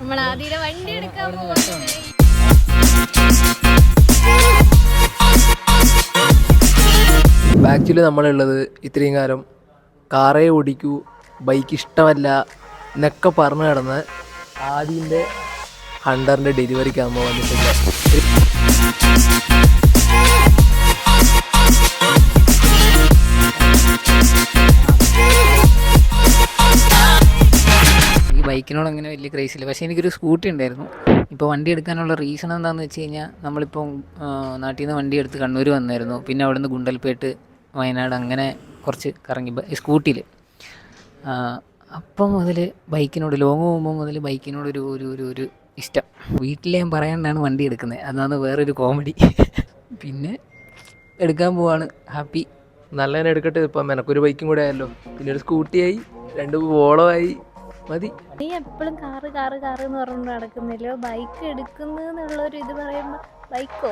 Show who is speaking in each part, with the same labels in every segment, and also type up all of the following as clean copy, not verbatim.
Speaker 1: നമ്മൾ ആദ്യം വണ്ടി എടുക്കാൻ പോകുന്നത്.
Speaker 2: ആക്ച്വലി നമ്മളുള്ളത് ഇത്രയും കാലം കാറേ ഓടിക്കൂ, ബൈക്ക് ഇഷ്ടമല്ല എന്നൊക്കെ പറഞ്ഞു കിടന്ന് ആദ്യൻ്റെ ഹണ്ടറിൻ്റെ ഡെലിവറിക്കാകുമ്പോൾ വന്നിട്ടില്ല.
Speaker 3: ഈ ബൈക്കിനോട് അങ്ങനെ വലിയ ക്രേസില്ല, പക്ഷേ എനിക്കൊരു സ്കൂട്ടി ഉണ്ടായിരുന്നു. ഇപ്പോൾ വണ്ടി എടുക്കാനുള്ള റീസൺ എന്താണെന്ന് വെച്ച് കഴിഞ്ഞാൽ, നമ്മളിപ്പോൾ നാട്ടിൽ നിന്ന് വണ്ടി എടുത്ത് കണ്ണൂർ വന്നായിരുന്നു. പിന്നെ അവിടെ നിന്ന് ഗുണ്ടൽപേട്ട്, വയനാട് അങ്ങനെ കുറച്ച് കറങ്ങി സ്കൂട്ടിയിൽ. അപ്പം മുതൽ ബൈക്കിനോട് ലോങ് പോകുമ്പോൾ മുതൽ ബൈക്കിനോട് ഒരു ഒരു ഒരു ഒരു ഇഷ്ടം. വീട്ടിൽ ഞാൻ പറയാണ്ടാണ് വണ്ടി എടുക്കുന്നത്, അതാണ് വേറൊരു കോമഡി. പിന്നെ എടുക്കാൻ പോവാണ്, ഹാപ്പി.
Speaker 2: നല്ല തന്നെ എടുക്കട്ടെ. ഇപ്പം എനക്കൊരു ബൈക്കും കൂടെ ആയല്ലോ, പിന്നെ ഒരു സ്കൂട്ടിയായി, 2 വോളമായി, മതി.
Speaker 1: നീ എപ്പോഴും കാറ് കാറ് കാറ് എന്ന് പറഞ്ഞുകൊണ്ട് നടക്കുന്നില്ലോ. ബൈക്ക് എടുക്കുന്നു എന്നുള്ളൊരു ഇത് പറയുമ്പോൾ ബൈക്കോ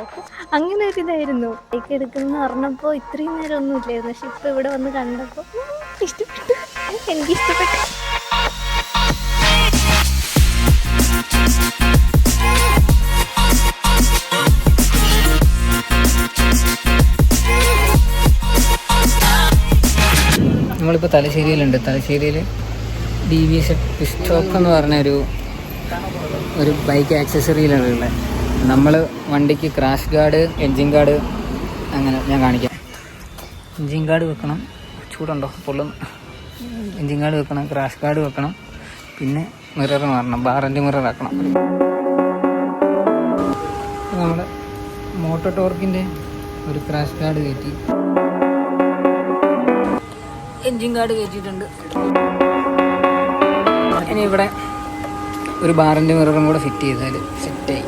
Speaker 1: അങ്ങനെ ഒരു ഇതായിരുന്നു. ബൈക്ക് എടുക്കുന്നു പറഞ്ഞപ്പോൾ ഇത്രയും നേരം ഒന്നും ഇല്ലായിരുന്നു, പക്ഷെ ഇപ്പം ഇവിടെ വന്ന് കണ്ടപ്പോൾ ഇഷ്ടപ്പെട്ടു, എനിക്കിഷ്ടപ്പെട്ടു.
Speaker 3: നമ്മളിപ്പോൾ തലശ്ശേരിയിലുണ്ട്. തലശ്ശേരിയിൽ DVS പിസ്റ്റോക്ക് എന്ന് പറഞ്ഞ ഒരു ബൈക്ക് ആക്സസറിയിലാണ് ഉള്ളത്. നമ്മൾ വണ്ടിക്ക് ക്രാഷ് ഗാർഡ്, എൻജിൻ ഗാർഡ്, അങ്ങനെ ഞാൻ കാണിക്കാം. എൻജിൻ ഗാർഡ് വെക്കണം, ചൂടുണ്ടോ പൊള്ളും. എൻജിൻ ഗാർഡ് വെക്കണം, ക്രാഷ് ഗാർഡ് വെക്കണം, പിന്നെ മിറർ മാറണം, ബാറിൻ്റെ മിറർ ആക്കണം. നമ്മൾ മോട്ടോ ടോർക്കിൻ്റെ ഒരു ക്രാഷ് ഗാർഡ് കയറ്റി, എൻജിൻ ഗാർഡ് കയറ്റിയിട്ടുണ്ട്. ഇനി ഇവിടെ ഒരു ബാറിൻ്റെ മിററും കൂടെ ഫിറ്റ് ചെയ്താൽ സെറ്റായി.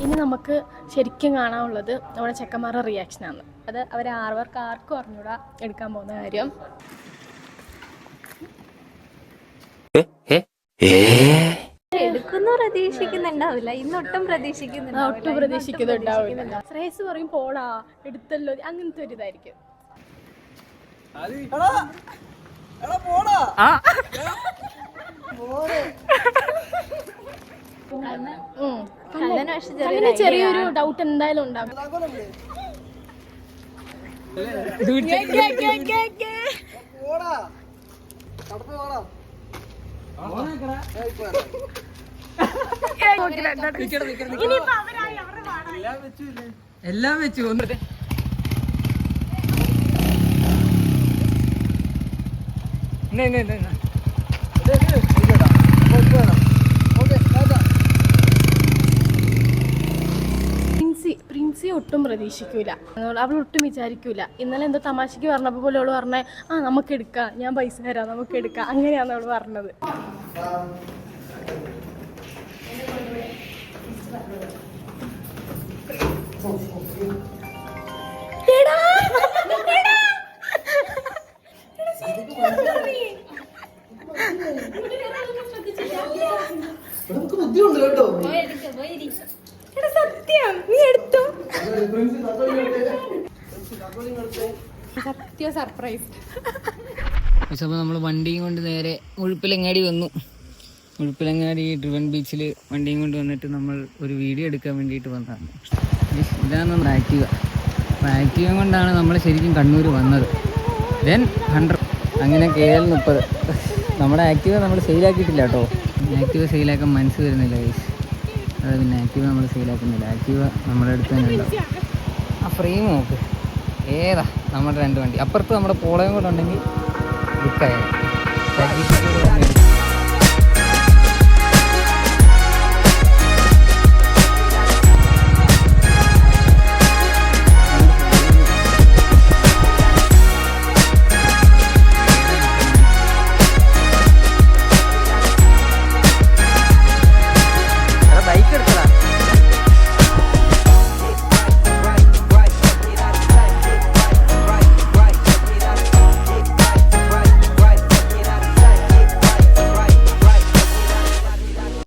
Speaker 4: ഇനി നമുക്ക് ശരിക്കും കാണാനുള്ളത് നമ്മുടെ ചെക്കന്മാരുടെ റിയാക്ഷനാണ്. അത് അവർക്ക് ആർക്കും അറിഞ്ഞൂടാ എടുക്കാൻ പോകുന്ന കാര്യം.
Speaker 1: എടുക്കുന്ന പ്രതീക്ഷിക്കുന്നുണ്ടാവില്ല, ഇന്നൊട്ടും പ്രതീക്ഷിക്കുന്നുണ്ടാവില്ല.
Speaker 4: ശ്രേയസ് പറയും പോടാ എടുത്തല്ലോ, അങ്ങനത്തെ ഒരു ഇതായിരിക്കും. അങ്ങനെ ചെറിയൊരു ഡൗട്ട് എന്തായാലും ഉണ്ടാകും.
Speaker 3: എല്ലാം വെച്ചു
Speaker 4: പ്രിൻസി ഒട്ടും പ്രതീക്ഷിക്കൂല, അവൾ ഒട്ടും വിചാരിക്കൂല. ഇന്നലെ എന്തോ തമാശക്ക് പറഞ്ഞപ്പോൾ പോലെ അവള് പറഞ്ഞേ നമുക്ക് എടുക്കാം, ഞാൻ പൈസ തരാം, നമുക്ക് എടുക്കാം, അങ്ങനെയാണ് അവള് പറഞ്ഞത്. സത്യം നീ എടുത്തു, സത്യ സർപ്രൈസ്.
Speaker 3: പക്ഷെ അപ്പോൾ നമ്മൾ വണ്ടിയും കൊണ്ട് നേരെ മുഴുപ്പിലങ്ങാടി വന്നു. മുഴുപ്പിലങ്ങാടി ഡ്രിവൻ ബീച്ചിൽ വണ്ടിയും കൊണ്ട് വന്നിട്ട് നമ്മൾ ഒരു വീഡിയോ എടുക്കാൻ വേണ്ടിയിട്ട് വന്നതാണ്. ഇതാണ് നമ്മുടെ ആക്റ്റീവ. അപ്പോൾ ആക്റ്റീവ കൊണ്ടാണ് നമ്മൾ ശരിക്കും കണ്ണൂർ വന്നത്. ദെൻ 100 അങ്ങനെ KL 30. നമ്മുടെ ആക്റ്റീവ നമ്മൾ സെയിലാക്കിയിട്ടില്ല കേട്ടോ. ആക്റ്റീവ സെയിലാക്കാൻ മനസ്സ് വരുന്നില്ല ഗൈസ്. അത് പിന്നെ ആക്റ്റീവ നമ്മൾ സെയിലാക്കുന്നില്ല. ആക്റ്റീവ നമ്മുടെ അടുത്ത് തന്നെ ഉണ്ടാവും. ആ ഫ്രെയിം നോക്ക്, ഏതാ നമ്മുടെ 2 വണ്ടി. അപ്പുറത്ത് നമ്മുടെ പോളയും കൂടെ ഉണ്ടെങ്കിൽ ബുക്കായ